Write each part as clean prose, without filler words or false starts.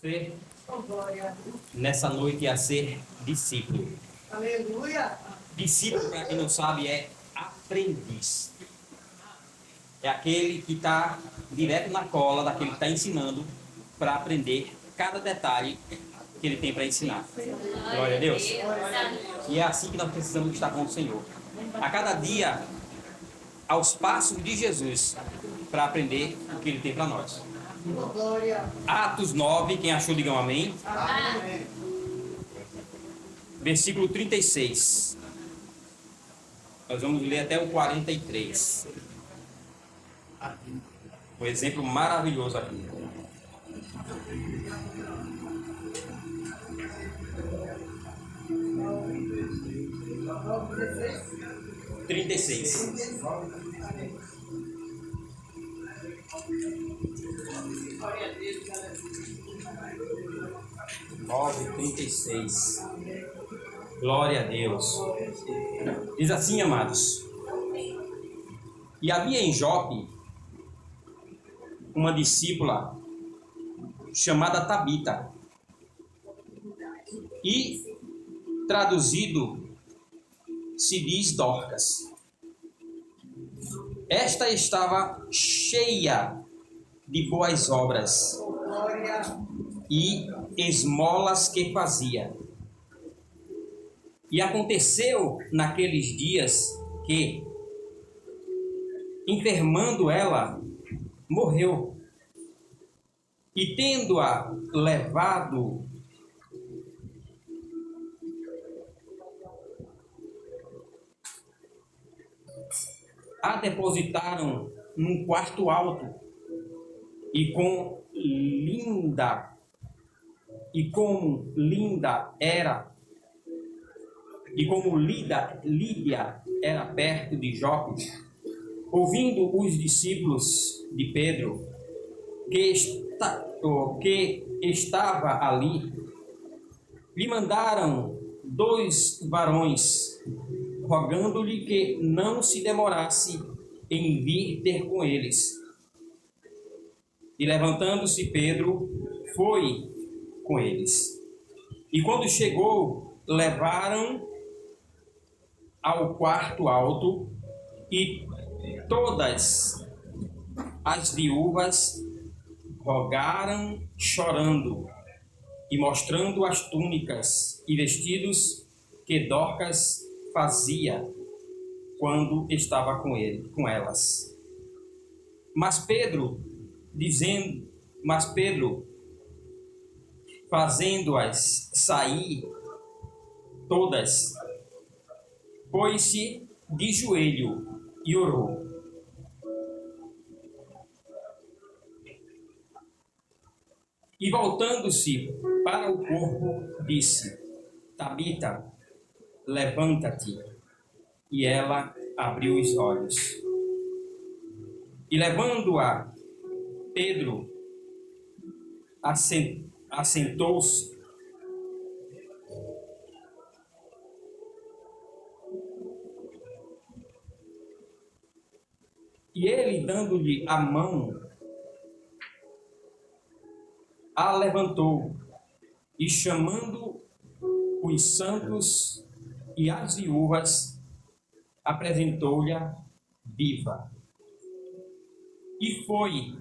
Você, nessa noite, a ser discípulo. Aleluia! Discípulo, para quem não sabe, é aprendiz. É aquele que está direto na cola daquele que está ensinando para aprender cada detalhe que ele tem para ensinar. Glória a Deus. E é assim que nós precisamos estar com o Senhor. A cada dia, aos passos de Jesus, para aprender o que ele tem para nós. Atos 9, quem achou, digam amém. Amém. Versículo 36. Nós vamos ler até o 43. Um exemplo maravilhoso aqui. Vamos 36. Glória a Deus, galera. 9:36. Glória a Deus. Diz assim, amados. E havia em Jope uma discípula chamada Tabita. E traduzido se diz Dorcas. Esta estava cheia de boas obras Glória. e esmolas que fazia. E aconteceu naqueles dias que, enfermando ela, morreu. E tendo-a levado a depositaram num quarto alto, e como Linda era, e como Lídia era perto de Jope, ouvindo os discípulos de Pedro que estava ali, lhe mandaram 2 varões, rogando-lhe que não se demorasse em vir ter com eles. E levantando-se Pedro, foi com eles. E quando chegou, levaram ao quarto alto, e todas as viúvas rogaram chorando, e mostrando as túnicas e vestidos que Dorcas fazia quando estava com elas. Mas Pedro, fazendo-as sair todas, pôs-se de joelho e orou. E voltando-se para o corpo, disse: Tabita, levanta-te. E ela abriu os olhos. E levando-a, Pedro assentou-se. E ele, dando-lhe a mão, a levantou, e chamando os santos e as viúvas, apresentou-lhe viva. E foi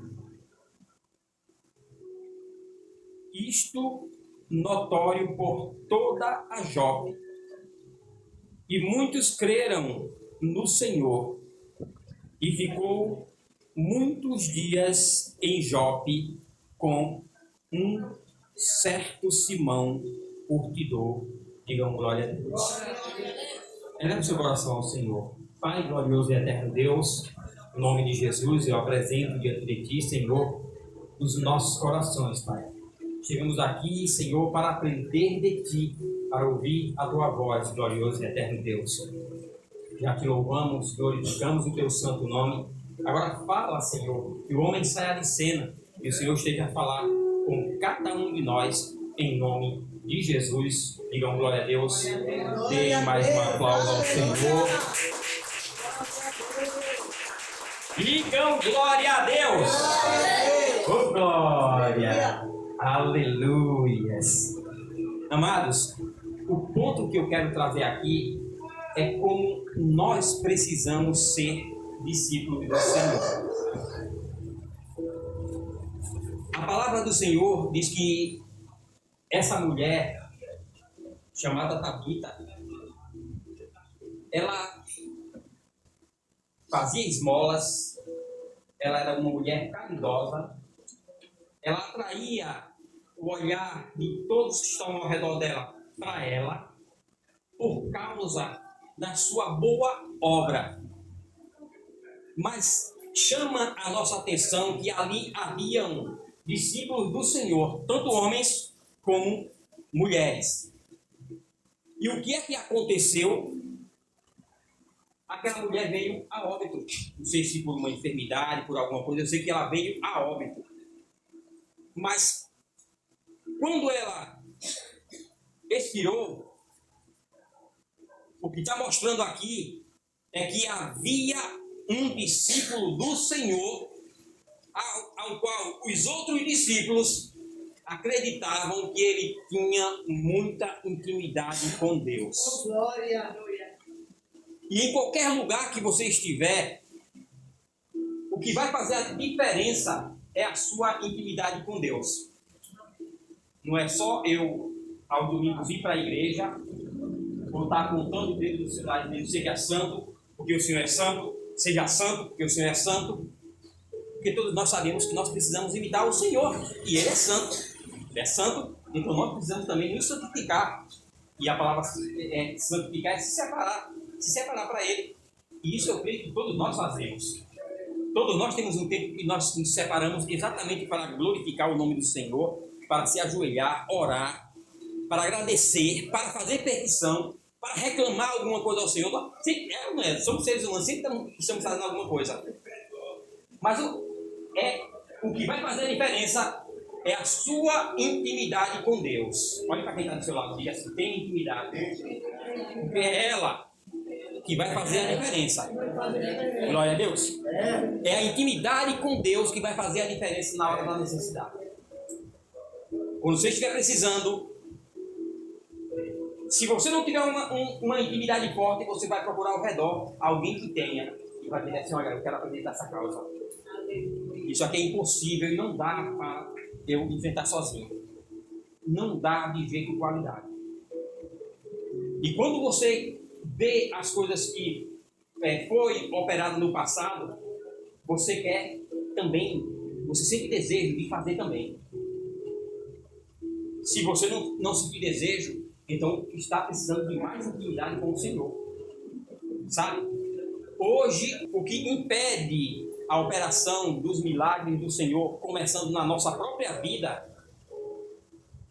isto notório por toda a Jope, e muitos creram no Senhor, e ficou muitos dias em Jope com um certo Simão curtidor. Digam glória a Deus. Eleve seu coração ao Senhor. Pai glorioso e eterno Deus, em nome de Jesus, eu apresento diante de Ti, Senhor, os nossos corações, Pai. Chegamos aqui, Senhor, para aprender de Ti, para ouvir a Tua voz, glorioso e eterno Deus. Já te louvamos, glorificamos o Teu santo nome. Agora fala, Senhor, que o homem saia de cena e o Senhor esteja a falar com cada um de nós, em nome de Jesus. Digam glória a Deus. Deem mais um aplauso ao Senhor. Digam glória a Deus. Oh, glória. Aleluias. Amados, o ponto que eu quero trazer aqui é como nós precisamos ser discípulos do Senhor. A palavra do Senhor diz que essa mulher, chamada Tabita, ela fazia esmolas, ela era uma mulher caridosa, ela atraía o olhar de todos que estão ao redor dela para ela, por causa da sua boa obra. Mas chama a nossa atenção que ali haviam discípulos do Senhor, tanto homens como mulheres. E o que é que aconteceu? Aquela mulher veio a óbito. Não sei se por uma enfermidade, por alguma coisa, eu sei que ela veio a óbito. Mas quando ela expirou, o que está mostrando aqui é que havia um discípulo do Senhor ao qual os outros discípulos acreditavam que ele tinha muita intimidade com Deus. Glória. E em qualquer lugar que você estiver, o que vai fazer a diferença é a sua intimidade com Deus. Não é só eu, ao domingo, vir para a igreja, ou estar contando o dedo do Senhor, dizendo seja santo, porque o Senhor é santo, seja santo, porque o Senhor é santo. Porque todos nós sabemos que nós precisamos imitar o Senhor, e Ele é santo. Ele é santo, então nós precisamos também nos santificar. E a palavra santificar é se separar para Ele. E isso eu creio que todos nós fazemos. Todos nós temos um tempo que nós nos separamos exatamente para glorificar o nome do Senhor, para se ajoelhar, orar, para agradecer, para fazer petição, para reclamar alguma coisa ao Senhor. Somos seres humanos, sempre estamos fazendo alguma coisa. Mas o que vai fazer a diferença é a sua intimidade com Deus. Olha para quem está do seu lado, diga assim, tem intimidade. Porque é ela que vai fazer a diferença. Glória a Deus. É a intimidade com Deus que vai fazer a diferença na hora da necessidade. Quando você estiver precisando, se você não tiver uma intimidade forte, você vai procurar ao redor alguém que tenha e vai dizer assim, olha, eu quero acreditar nessa causa. Isso aqui é impossível e não dá para eu enfrentar sozinho. Não dá de jeito com qualidade. E quando você vê as coisas que foi operado no passado, você quer também, você sente desejo de fazer também. Se você não sentir desejo, então está precisando de mais intimidade com o Senhor. Sabe? Hoje, o que impede a operação dos milagres do Senhor, começando na nossa própria vida,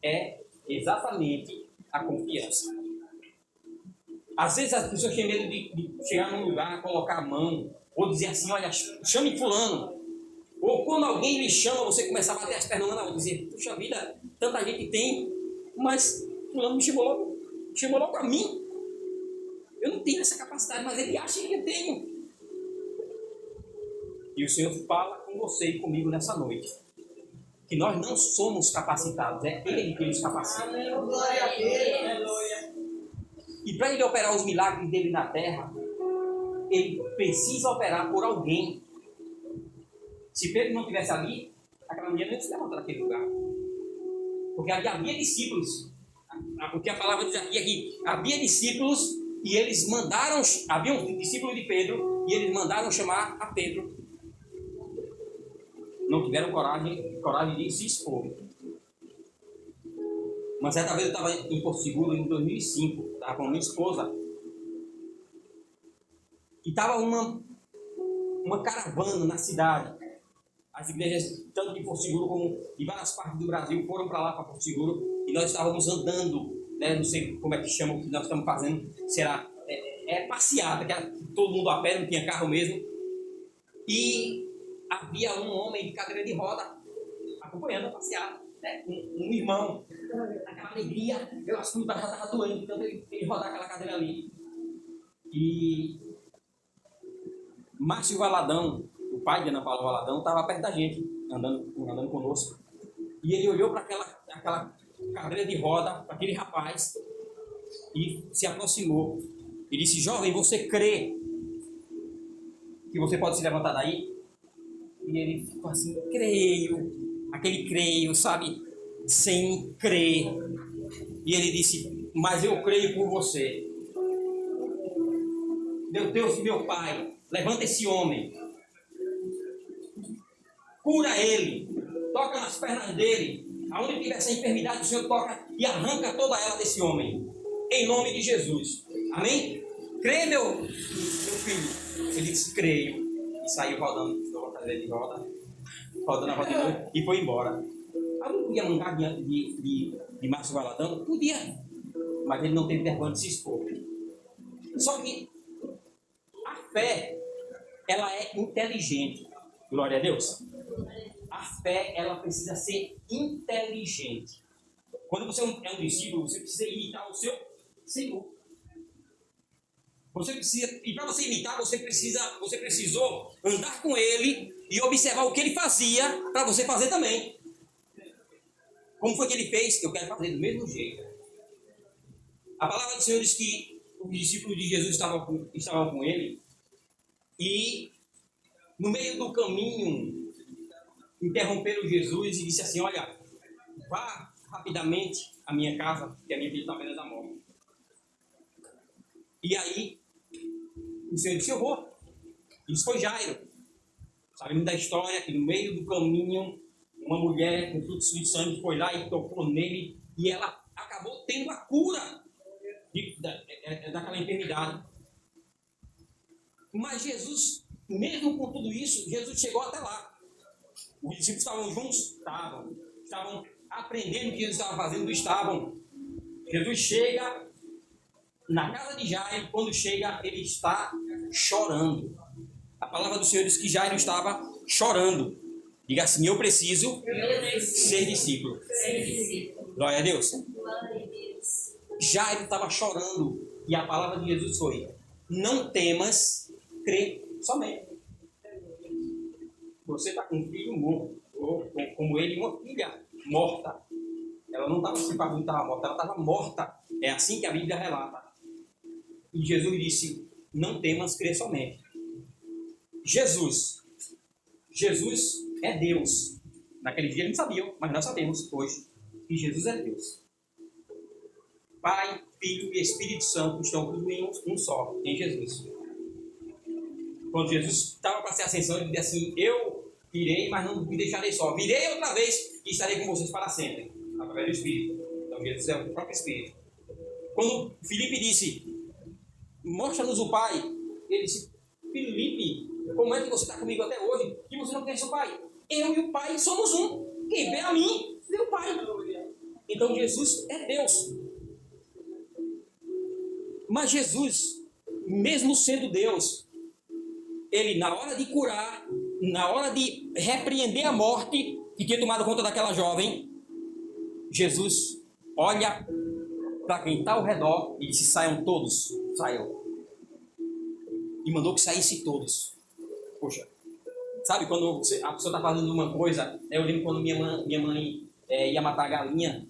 é exatamente a confiança. Às vezes as pessoas têm medo de chegar num lugar, colocar a mão, ou dizer assim, olha, chame fulano. Ou quando alguém lhe chama, você começa a bater as pernas na mão, dizer, puxa vida, tanta gente tem, mas fulano me chamou logo a mim. Eu não tenho essa capacidade, mas ele acha que eu tenho. E o Senhor fala com você e comigo nessa noite, que nós não somos capacitados, é Ele que nos capacita. Glória a Deus. E para Ele operar os milagres dele na terra, Ele precisa operar por alguém. Se Pedro não estivesse ali, aquela mulher não se levantou naquele lugar. Porque ali havia discípulos. Porque a palavra diz aqui é que havia discípulos e eles mandaram, havia um discípulo de Pedro e eles mandaram chamar a Pedro. Não tiveram coragem de se expor. Uma certa vez eu estava em Porto Seguro em 2005, estava com a minha esposa. E estava uma caravana na cidade. As igrejas, tanto de Porto Seguro como de várias partes do Brasil, foram para lá, para Porto Seguro. E nós estávamos andando, né? Não sei como é que chama o que nós estamos fazendo. Será? Passeata, que era todo mundo a pé, não tinha carro mesmo. E havia um homem de cadeira de roda acompanhando a passeata, né? Um irmão, aquela alegria. Eu acho que o pai já estava doendo, então ele rodar aquela cadeira ali. E Márcio Valadão, o pai de Ana Paula Valadão, estava perto da gente, andando conosco. E ele olhou para aquela cadeira de roda, para aquele rapaz, e se aproximou. E disse: jovem, você crê que você pode se levantar daí? E ele ficou assim: creio. Aquele creio, sabe? Sem crer. E ele disse: mas eu creio por você. Meu Deus e meu Pai, levanta esse homem. Cura ele. Toca nas pernas dele. Aonde tiver essa enfermidade, o Senhor toca e arranca toda ela desse homem. Em nome de Jesus. Amém? Crê, meu filho. Ele disse: creio. E saiu rodando de roda, rodando a roda de novo, e foi embora. Alguém podia mandar de Márcio Valadão? Podia. Mas ele não teve vergonha de se expor. Só que a fé, ela é inteligente. Glória a Deus. A fé, ela precisa ser inteligente. Quando você é um discípulo, você precisa imitar o seu Senhor. Você precisa, e para você imitar, você precisou andar com ele e observar o que ele fazia para você fazer também. Como foi que ele fez? Eu quero fazer do mesmo jeito. A palavra do Senhor diz que os discípulos de Jesus estavam com ele e no meio do caminho interromperam Jesus e disse assim: olha, vá rapidamente à minha casa, porque a minha filha está à beira da morte. E aí o Senhor disse: eu vou. Isso foi Jairo. Sabemos da história que no meio do caminho uma mulher com fluxo de sangue foi lá e tocou nele e ela acabou tendo a cura daquela enfermidade. Mas Jesus, mesmo com tudo isso, Jesus chegou até lá. Os discípulos estavam juntos? Estavam aprendendo o que Jesus estava fazendo? Estavam. Jesus chega na casa de Jairo. Quando chega, ele está chorando. A palavra do Senhor diz que Jairo estava chorando. Diga assim: eu preciso ser discípulo. Glória a Deus. Jairo estava chorando. E a palavra de Jesus foi: não temas, crê somente. Você está com um filho morto, ou como ele, uma filha morta. Ela não estava se pagando, estava morta, ela estava morta. É assim que a Bíblia relata. E Jesus disse: não temas, crê somente. Jesus é Deus. Naquele dia eles não sabiam, mas nós sabemos hoje que Jesus é Deus. Pai, Filho e Espírito Santo estão tudo em um só, em Jesus. Quando Jesus estava para ser ascensão, ele disse assim: eu irei, mas não me deixarei só. Virei outra vez e estarei com vocês para sempre, através do Espírito. Então Jesus é o próprio Espírito. Quando Filipe disse: mostra-nos o Pai, ele disse: Filipe, como é que você está comigo até hoje e você não conhece o Pai? Eu e o Pai somos um. Quem vê a mim, vê o Pai. Então Jesus é Deus. Mas Jesus, mesmo sendo Deus, ele, na hora de curar, na hora de repreender a morte que tinha tomado conta daquela jovem, Jesus olha para quem está ao redor e disse: saiam todos, saiam. E mandou que saísse todos. Poxa, sabe quando a pessoa está fazendo uma coisa? Eu lembro quando minha mãe ia matar a galinha,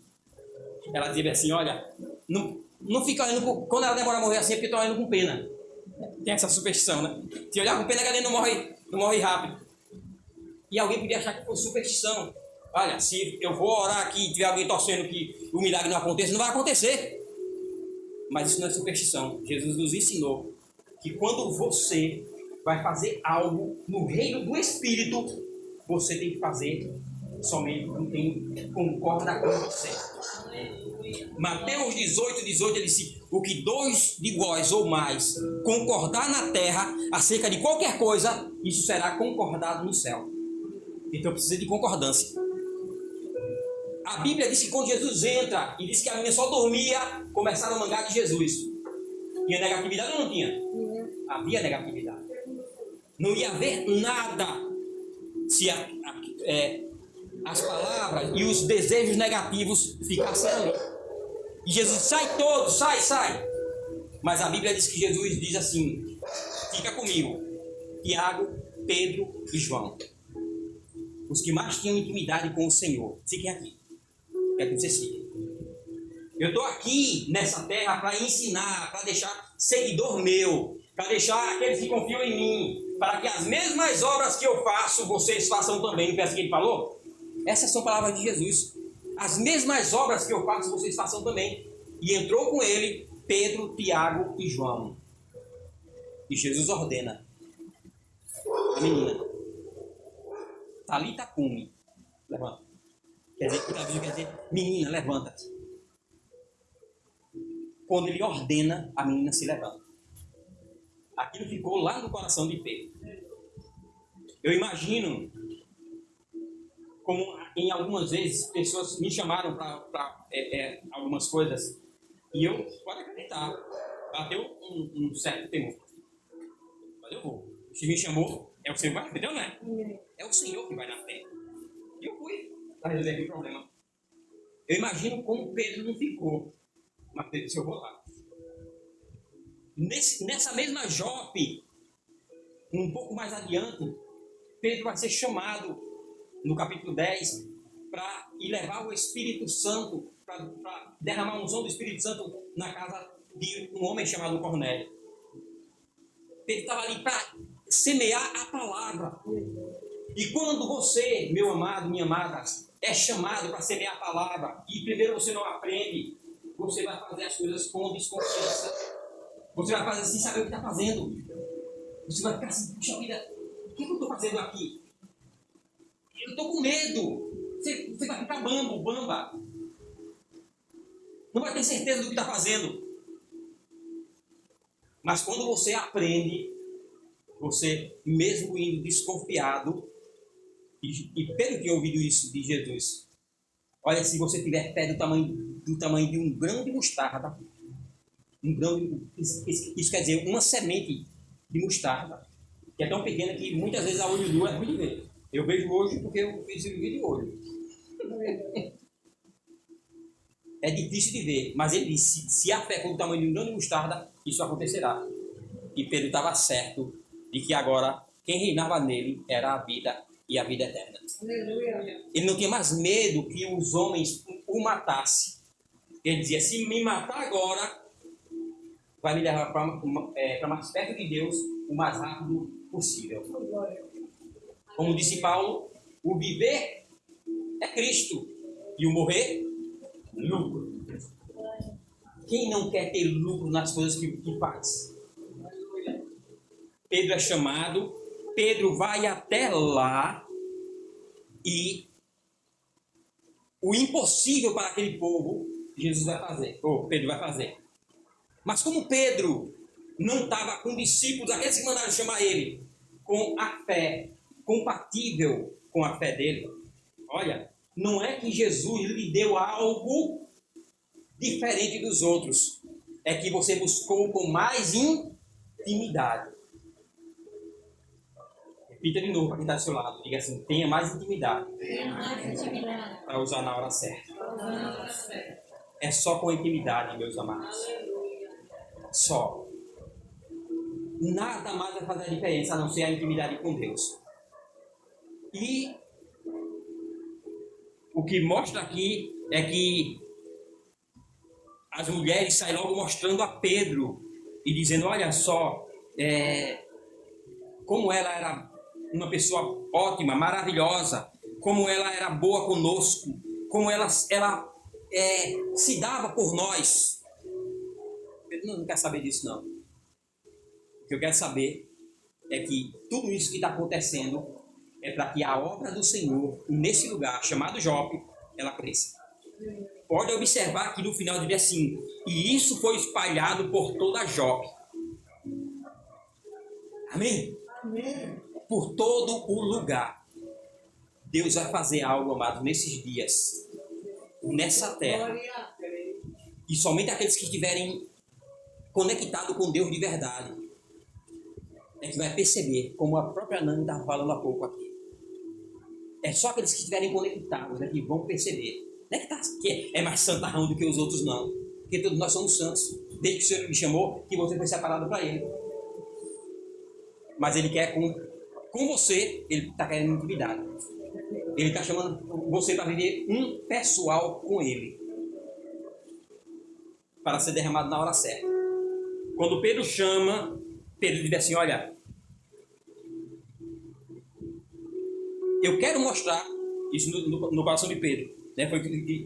ela dizia assim: olha, não fica olhando, quando ela demora a morrer assim é porque está olhando com pena. Tem essa superstição, né? Se olhar com pena, a galinha não morre rápido. E alguém podia achar que foi superstição. Olha, se eu vou orar aqui e tiver alguém torcendo que o milagre não aconteça, não vai acontecer. Mas isso não é superstição. Jesus nos ensinou que quando você vai fazer algo no reino do Espírito, você tem que fazer somente com quem concorda com você. Mateus 18, ele disse: o que dois de vós ou mais concordar na terra acerca de qualquer coisa, isso será concordado no céu. Então precisa de concordância. A Bíblia diz que quando Jesus entra e diz que a menina só dormia, começaram a mangar de Jesus. Tinha negatividade ou não tinha? Havia negatividade. Não ia haver nada se as palavras e os desejos negativos ficassem ali. E Jesus: sai todos, sai. Mas a Bíblia diz que Jesus diz assim: fica comigo, Tiago, Pedro e João. os que mais tinham intimidade com o Senhor. Fiquem aqui. Quero que vocês fiquem. Eu estou aqui nessa terra para ensinar, para deixar seguidor meu, para deixar aqueles que confiam em mim, para que as mesmas obras que eu faço, vocês façam também. Não foi assim que ele falou? Essas são palavras de Jesus. As mesmas obras que eu faço, vocês façam também. E entrou com ele Pedro, Tiago e João. E Jesus ordena a menina: Talita cumi, levanta. Quer dizer, menina, levanta-te. Quando ele ordena, a menina se levanta. Aquilo ficou lá no coração de Pedro. Eu imagino como em algumas vezes pessoas me chamaram para algumas coisas e eu, pode acreditar, bateu um certo temor. Mas eu vou. Se me chamou, é o Senhor que vai na frente, não é? É o Senhor que vai na frente. E eu fui para resolver o problema. Eu imagino como Pedro não ficou. Mas Pedro disse: eu vou lá. Nessa mesma Jope, um pouco mais adiante, Pedro vai ser chamado, no capítulo 10, para ir levar o Espírito Santo, para derramar a unção do Espírito Santo na casa de um homem chamado Cornélio. Pedro estava ali para semear a palavra. E quando você, meu amado, minha amada, é chamado para semear a palavra, e primeiro você não aprende, você vai fazer as coisas com desconfiança. Você vai fazer sem saber o que está fazendo. Você vai ficar assim: puxa vida, o que eu estou fazendo aqui? Eu estou com medo. Você vai ficar bamba. Não vai ter certeza do que está fazendo. Mas quando você aprende, você, mesmo indo desconfiado, e Pedro tinha ouvido isso de Jesus, olha, se você tiver fé do tamanho de um grão de mostarda, isso quer dizer uma semente de mostarda, que é tão pequena que muitas vezes a olho nu é ruim de ver. Eu vejo hoje porque eu fiz cirurgia de olho. É difícil de ver, mas ele disse: se a fé for do tamanho de um grão de mostarda, isso acontecerá. E Pedro estava certo de que agora quem reinava nele era a vida e a vida eterna. Ele não tinha mais medo que os homens o matassem. Ele dizia: se me matar agora, vai me levar para mais perto de Deus o mais rápido possível. Como disse Paulo, o viver é Cristo e o morrer, lucro. Quem não quer ter lucro nas coisas que faz? Pedro é chamado, Pedro vai até lá e o impossível para aquele povo, Jesus vai fazer, ou Pedro vai fazer. Mas como Pedro não estava com discípulos, aqueles que mandaram chamar ele, com a fé compatível com a fé dele, olha, não é que Jesus lhe deu algo diferente dos outros, é que você buscou com mais intimidade. Repita de novo para quem está do seu lado, diga assim: tenha mais intimidade. Para usar na hora certa. É só com intimidade, meus amados. Só. Nada mais vai fazer a diferença a não ser a intimidade com Deus. E o que mostra aqui é que as mulheres saem logo mostrando a Pedro e dizendo: olha só, como ela era uma pessoa ótima, maravilhosa, como ela era boa conosco, como ela se dava por nós. Pedro não quer saber disso, não. O que eu quero saber é que tudo isso que está acontecendo é para que a obra do Senhor, nesse lugar chamado Jope, ela cresça. Pode observar que no final diz assim: e isso foi espalhado por toda Jope. Amém? Amém. Por todo o lugar. Deus vai fazer algo, amado, nesses dias, nessa terra. E somente aqueles que estiverem conectados com Deus de verdade é que vai perceber, como a própria Nani estava falando há pouco aqui. É só aqueles que estiverem conectados que vão perceber. Não é que é mais santarrão do que os outros, não. Porque todos nós somos santos. Desde que o Senhor me chamou, que você foi separado para Ele. Mas Ele quer com você, Ele está querendo intimidade. Ele está chamando você para viver um pessoal com Ele, para ser derramado na hora certa. Quando Pedro chama, Pedro diz assim: olha, eu quero mostrar isso no coração de Pedro, né? Foi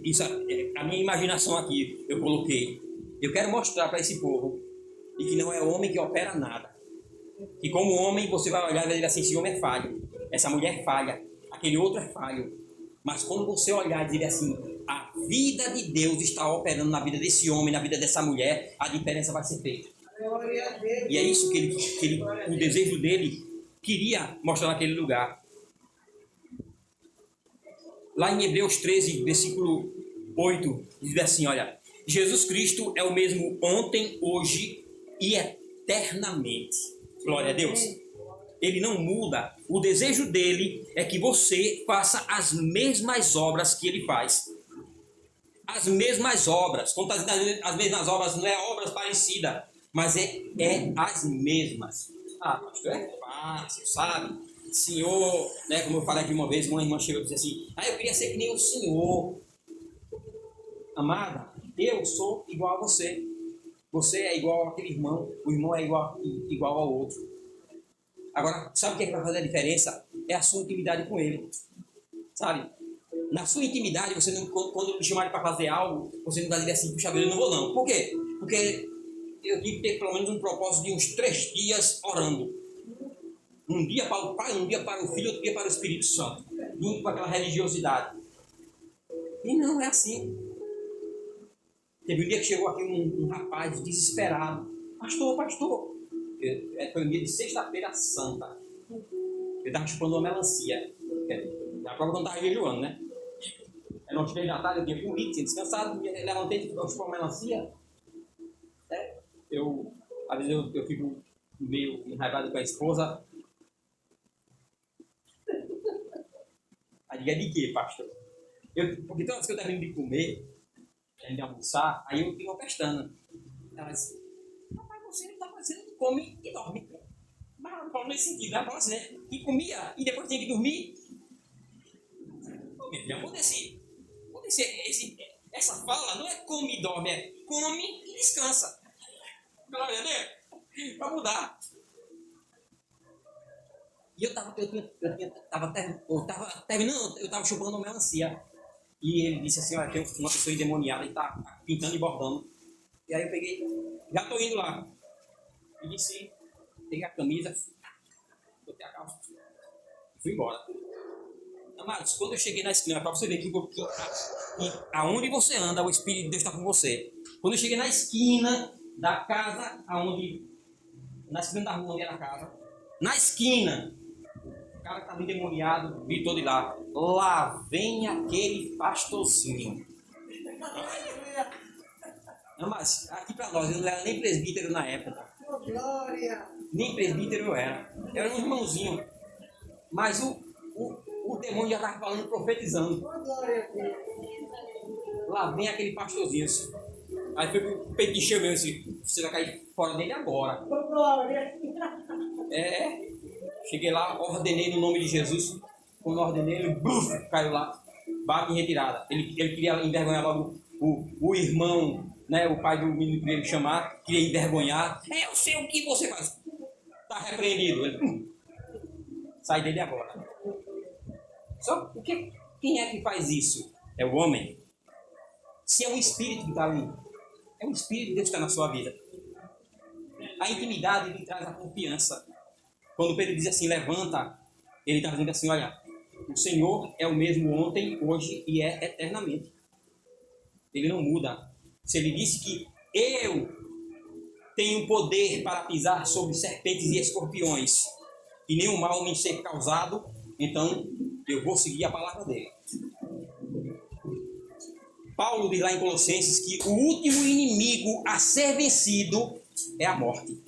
isso, a minha imaginação aqui, eu coloquei. Eu quero mostrar para esse povo e que não é homem que opera nada. E como homem, você vai olhar e vai dizer assim: esse homem é falho, essa mulher é falha, aquele outro é falho. Mas quando você olhar e dizer assim: a vida de Deus está operando na vida desse homem, na vida dessa mulher, a diferença vai ser feita. E é isso que o desejo dele queria mostrar naquele lugar. Lá em Hebreus 13, versículo 8, diz assim: olha, Jesus Cristo é o mesmo ontem, hoje e eternamente. Glória a Deus. Ele não muda. O desejo dele é que você faça as mesmas obras que ele faz. As mesmas obras. Quando está dizendo as mesmas obras, não é obras parecidas, mas é as mesmas. Ah, pastor, é fácil, sabe? Senhor, né, como eu falei aqui uma vez, uma irmã chegou e disse assim: eu queria ser que nem o Senhor. Amada, eu sou igual a você. Você é igual àquele irmão, o irmão é igual ao outro. Agora, sabe o que vai fazer a diferença? É a sua intimidade com ele. Sabe? Na sua intimidade, você não, quando me chamarem para fazer algo, você não vai dizer assim: puxa vida, eu não vou não. Por quê? Porque eu tive que ter pelo menos um propósito de uns 3 dias orando. Um dia para o Pai, um dia para o Filho, outro dia para o Espírito Santo. Junto com aquela religiosidade. E não é assim. Teve um dia que chegou aqui um rapaz desesperado. Pastor. Foi um dia de sexta-feira santa. Eu estava chupando uma melancia. Na prova que eu não estava jejuando, né? Era umas 3 da tarde, eu tinha comido, tinha descansado, levantei e chupar uma melancia. Às vezes eu fico meio enraivado com a esposa. Aí diga: de quê, pastor? Porque todas as vezes que eu termino de comer, de almoçar, aí eu fico pestando. Ela disse: papai, você não está parecendo que come e dorme. Mas ela não fala nesse sentido, ela fala assim, né? Que comia e depois tinha que dormir. Minha filha, essa fala não é come e dorme, é come e descansa. Glória a Deus. Para mudar. E eu estava terminando, eu estava chupando uma melancia. E ele disse assim: olha, tem uma pessoa endemoniada e está pintando e bordando. E aí eu peguei, já estou indo lá. E disse, peguei a camisa, botei a calça, fui embora. Amados, quando eu cheguei na esquina, para você ver que aonde você anda, o Espírito de Deus está com você. Quando eu cheguei na esquina da casa, na esquina da rua onde era a casa, na esquina, o cara estava endemoniado, gritou de lá: lá vem aquele pastorzinho. Não, mas aqui para nós, eu não era nem presbítero na época. Glória. Nem presbítero eu era. Eu era um irmãozinho. Mas o demônio já estava falando, profetizando. Glória a Deus. Lá vem aquele pastorzinho. Aí foi o peito encheu mesmo assim: você vai cair fora dele agora. Glória. Cheguei lá, ordenei no nome de Jesus. Quando ordenei, ele caiu lá, bate em retirada. Ele queria envergonhar logo o irmão, né, o pai do menino queria me chamar, queria envergonhar. Eu sei o que você faz. Está repreendido. Ele, sai dele agora. Só porque quem é que faz isso? É o homem. Se é um espírito que está ali, é um espírito de Deus que está na sua vida. A intimidade lhe traz a confiança. Quando Pedro diz assim: levanta, ele está dizendo assim: olha, o Senhor é o mesmo ontem, hoje e é eternamente. Ele não muda. Se ele disse que eu tenho poder para pisar sobre serpentes e escorpiões e nenhum mal me ser causado, então eu vou seguir a palavra dele. Paulo diz lá em Colossenses que o último inimigo a ser vencido é a morte.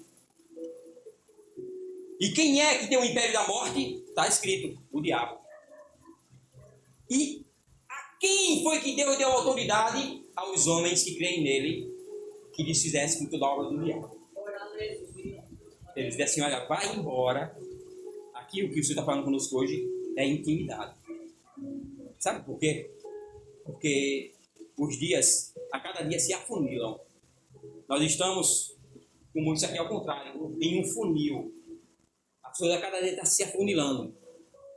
E quem é que tem o império da morte? Está escrito: o diabo. E a quem foi que Deus deu autoridade? Aos homens que creem nele, que desfizessem com toda a obra do diabo. Eles dizem assim: olha, vai embora. Aqui o que você está falando conosco hoje é intimidade. Sabe por quê? Porque os dias, a cada dia se afunilam. Nós estamos, como isso aqui é ao contrário, em um funil. As coisas a cada dia está se afunilando.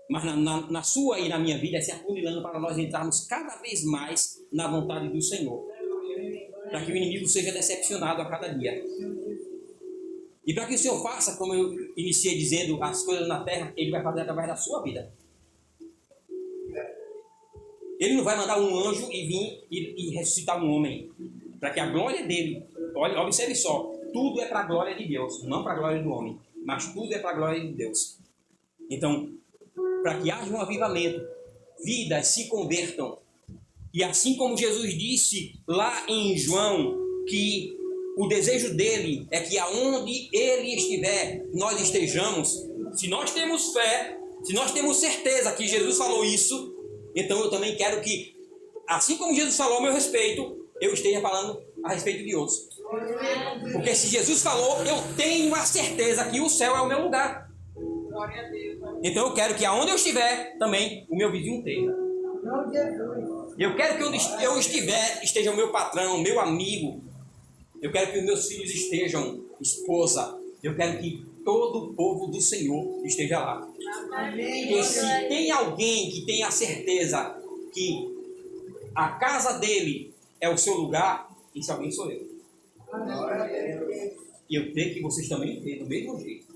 Mas na sua e na minha vida, é se afunilando para nós entrarmos cada vez mais na vontade do Senhor. Para que o inimigo seja decepcionado a cada dia. E para que o Senhor faça, como eu iniciei dizendo, as coisas na terra, Ele vai fazer através da sua vida. Ele não vai mandar um anjo e vir e ressuscitar um homem. Para que a glória dele, olha, observe só, tudo é para a glória de Deus, não para a glória do homem, mas tudo é para a glória de Deus. Então, para que haja um avivamento, vidas se convertam. E assim como Jesus disse lá em João, que o desejo dele é que aonde ele estiver, nós estejamos. Se nós temos fé, se nós temos certeza que Jesus falou isso, então eu também quero que, assim como Jesus falou a meu respeito, eu esteja falando a respeito de outros. Porque se Jesus falou, eu tenho a certeza que o céu é o meu lugar. Então eu quero que aonde eu estiver, também o meu vizinho esteja. Eu quero que onde eu estiver, esteja o meu patrão, meu amigo. Eu quero que os meus filhos estejam, esposa. Eu quero que todo o povo do Senhor esteja lá. E se tem alguém que tem a certeza que a casa dele é o seu lugar, esse alguém sou eu. E eu creio que vocês também têm do mesmo jeito.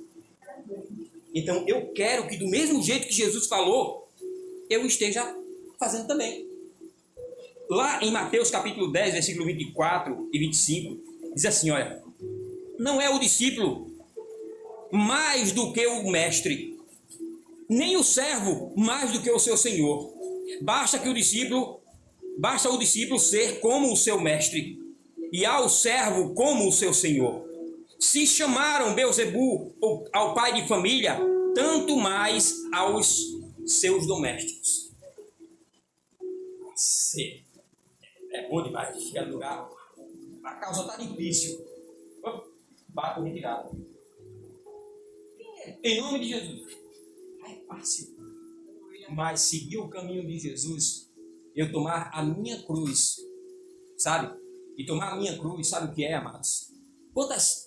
Então eu quero que do mesmo jeito que Jesus falou, eu esteja fazendo também. Lá em Mateus capítulo 10, versículo 24 e 25, diz assim, olha, não é o discípulo mais do que o mestre, nem o servo mais do que o seu senhor. Basta o discípulo ser como o seu mestre, e ao servo como o seu senhor. Se chamaram Beelzebu ao pai de família, tanto mais aos seus domésticos. Sim. É bom demais. Chega no lugar, a causa está difícil. Barco retirado. Em nome de Jesus. É fácil. Mas seguir o caminho de Jesus, eu tomar a minha cruz, sabe? E tomar a minha cruz, sabe o que é, amados?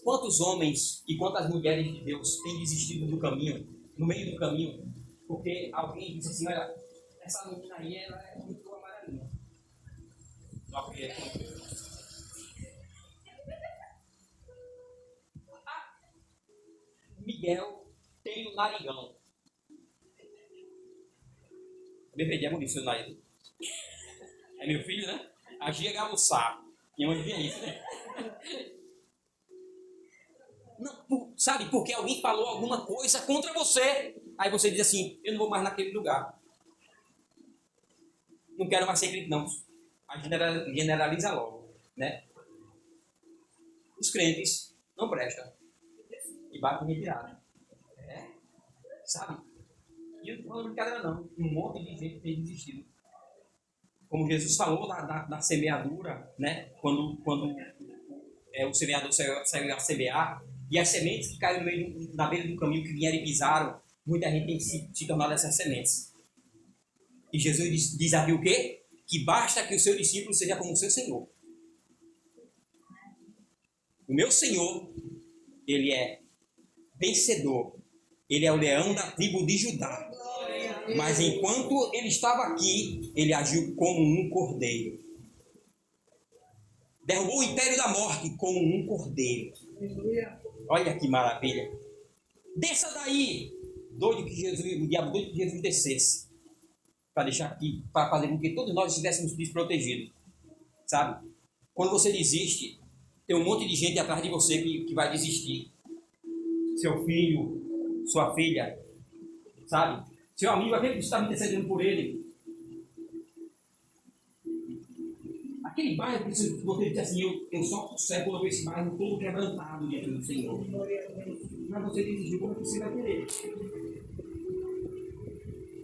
Quantos homens e quantas mulheres de Deus têm desistido do caminho, no meio do caminho, porque alguém disse assim, olha, essa menina aí, ela é muito amarelinha. Miguel tem um narigão. BPD é bonito, seu nariz. É meu filho, né? A Gia Gamuçá. E onde vem isso, né? Não, sabe, porque alguém falou alguma coisa contra você. Aí você diz assim, eu não vou mais naquele lugar. Não quero mais ser crente, não. A generaliza logo, né? Os crentes não prestam. E batem retirada. Sabe? E eu não tô falando brincadeira não. Um monte de gente tem desistido. Como Jesus falou da semeadura, né? Quando o semeador saiu a semear, e as sementes que caíram no meio na beira do caminho que vieram e pisaram, muita gente tem se tornado essas sementes. E Jesus diz aqui o quê? Que basta que o seu discípulo seja como o seu Senhor. O meu Senhor, ele é vencedor. Ele é o leão da tribo de Judá. Mas enquanto ele estava aqui, ele agiu como um cordeiro. Derrubou o império da morte como um cordeiro. Olha que maravilha. Desça daí. Doido que Jesus, o diabo doido que Jesus descesse. Para deixar aqui, para fazer com que todos nós estivéssemos desprotegidos. Sabe? Quando você desiste, tem um monte de gente atrás de você que vai desistir. Seu filho, sua filha, sabe? Seu amigo, aquele que está intercedendo por ele. Aquele bairro que você diz assim, eu só consigo quando eu ver esse bairro todo quebrantado diante do Senhor. Mas você desistiu, como você vai querer?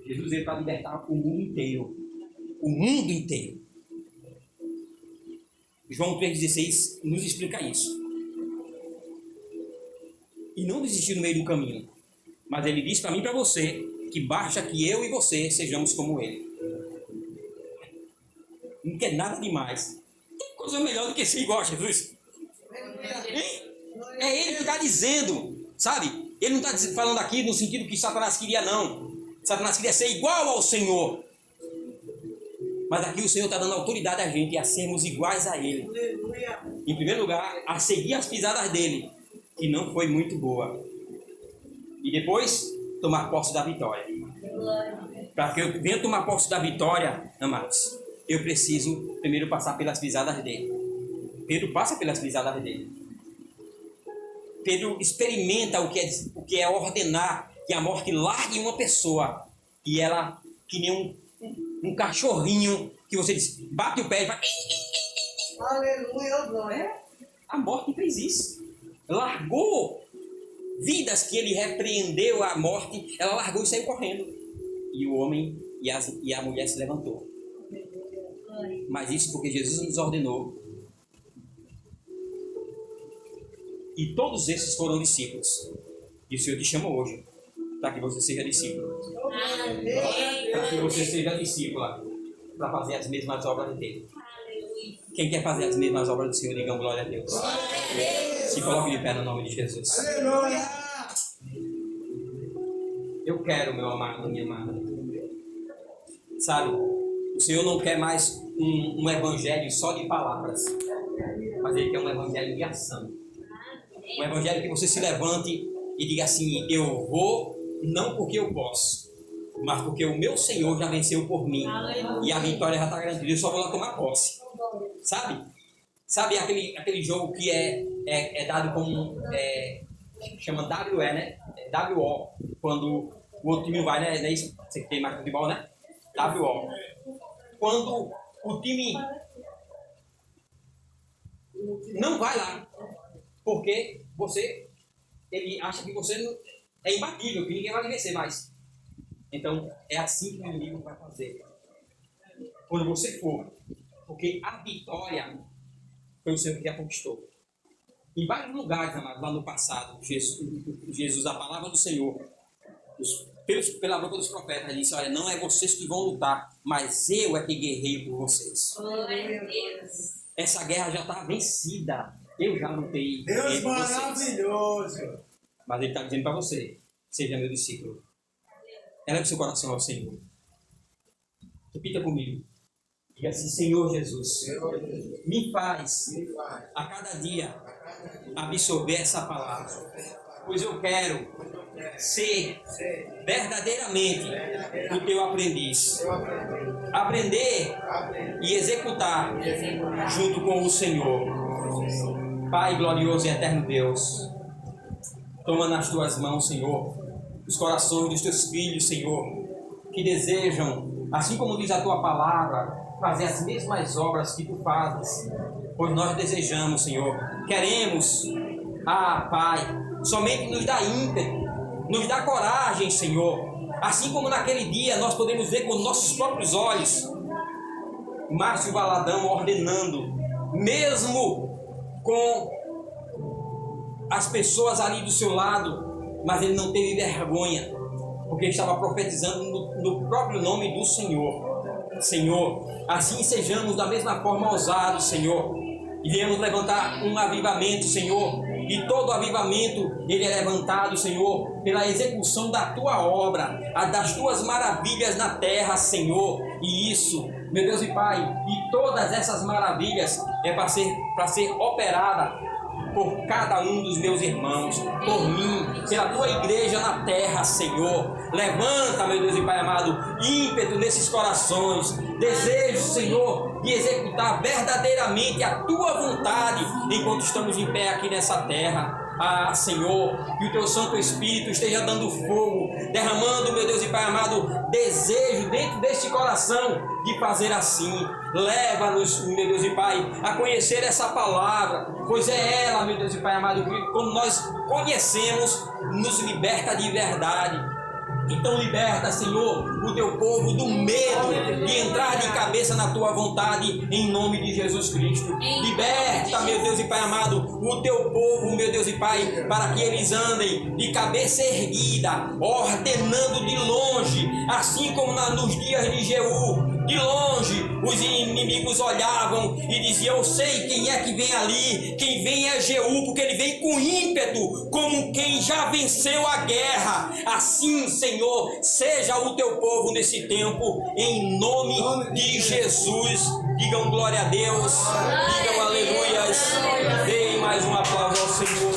Jesus veio para libertar o mundo inteiro. O mundo inteiro. João 3,16 nos explica isso. E não desistir no meio do caminho. Mas ele diz para mim e para você que basta que eu e você sejamos como ele. não quer nada demais. Tem coisa melhor do que ser igual a Jesus. Hein? É ele que está dizendo, sabe? Ele não está falando aqui no sentido que Satanás queria, não. Satanás queria ser igual ao Senhor. Mas aqui o Senhor está dando autoridade a gente a sermos iguais a Ele. Em primeiro lugar, a seguir as pisadas dele, que não foi muito boa. E depois, tomar posse da vitória. Para que eu venha tomar posse da vitória, amados, eu preciso primeiro passar pelas pisadas dele. Pedro passa pelas pisadas dele. Pedro experimenta o que é ordenar que a morte largue uma pessoa e ela, que nem um cachorrinho que você diz, bate o pé e vai. Aleluia, glória. A morte fez isso. Largou vidas que ele repreendeu a morte, ela largou e saiu correndo. E o homem e a mulher se levantou. Mas isso porque Jesus nos ordenou. E todos esses foram discípulos. E o Senhor te chama hoje para que você seja discípulo. Para que você seja discípula. Para fazer as mesmas obras dele. Quem quer fazer as mesmas obras do Senhor, digam glória a Deus. Se coloque de pé no nome de Jesus. Aleluia. Eu quero, meu amado, minha amada. Sabe, o Senhor não quer mais um evangelho só de palavras. Mas Ele quer um evangelho de ação. Um evangelho que você se levante e diga assim, eu vou, não porque eu posso, mas porque o meu Senhor já venceu por mim. E a vitória já está garantida, eu só vou lá tomar posse. Sabe aquele jogo que é dado como, chama WE, né? WO, quando o outro time vai, né? Não é isso? Você que tem mais futebol, né? WO. Quando o time não vai lá, porque ele acha que você é imbatível, que ninguém vai lhe vencer mais. Então, é assim que o inimigo vai fazer. Quando você for, porque a vitória foi o Senhor que a conquistou. Em vários lugares, amados, lá no passado, Jesus, a palavra do Senhor, pela boca dos profetas, disse, olha, não é vocês que vão lutar, mas eu é que guerreio por vocês. Essa guerra já está vencida. Eu já lutei. Deus maravilhoso. Mas Ele está dizendo para você, seja meu discípulo. Eleve seu coração ao Senhor. Repita comigo. Diga assim, Senhor Jesus, me faz a cada dia absorver essa palavra, pois eu quero ser verdadeiramente o teu aprendiz. Aprender e executar junto com o Senhor. Pai glorioso e eterno Deus, toma nas tuas mãos, Senhor, os corações dos teus filhos, Senhor, que desejam, assim como diz a tua palavra, fazer as mesmas obras que tu fazes, pois nós desejamos, Senhor, queremos, Pai, somente nos dá ímpeto, nos dá coragem, Senhor, assim como naquele dia nós podemos ver com nossos próprios olhos, Márcio Valadão ordenando, mesmo com as pessoas ali do seu lado, mas ele não teve vergonha, porque ele estava profetizando no próprio nome do Senhor. Senhor, assim sejamos da mesma forma ousados, Senhor, e viemos levantar um avivamento, Senhor, e todo avivamento ele é levantado, Senhor, pela execução da tua obra, das tuas maravilhas na terra, Senhor, e isso, meu Deus e Pai, e todas essas maravilhas é para ser operada por cada um dos meus irmãos, por mim, pela tua igreja na terra, Senhor. Levanta, meu Deus e Pai amado, ímpeto nesses corações, desejo, Senhor, de executar verdadeiramente a tua vontade enquanto estamos em pé aqui nessa terra. Senhor, que o teu Santo Espírito esteja dando fogo, derramando, meu Deus e Pai amado, desejo dentro deste coração de fazer assim. Leva-nos, meu Deus e Pai, a conhecer essa palavra, pois é ela, meu Deus e Pai amado, que quando nós conhecemos, nos liberta de verdade. Então liberta, Senhor, o teu povo do medo de entrar de cabeça na tua vontade, em nome de Jesus Cristo. Liberta, meu Deus e Pai amado, o teu povo, meu Deus e Pai, para que eles andem de cabeça erguida, ordenando de longe, assim como nos dias de Jeú. De longe, os inimigos olhavam e diziam: eu sei quem é que vem ali, quem vem é Jeú, porque ele vem com ímpeto, como quem já venceu a guerra. Assim, Senhor, seja o teu povo nesse tempo, em nome de Jesus. Digam glória a Deus, digam aleluias, deem mais um aplauso ao Senhor.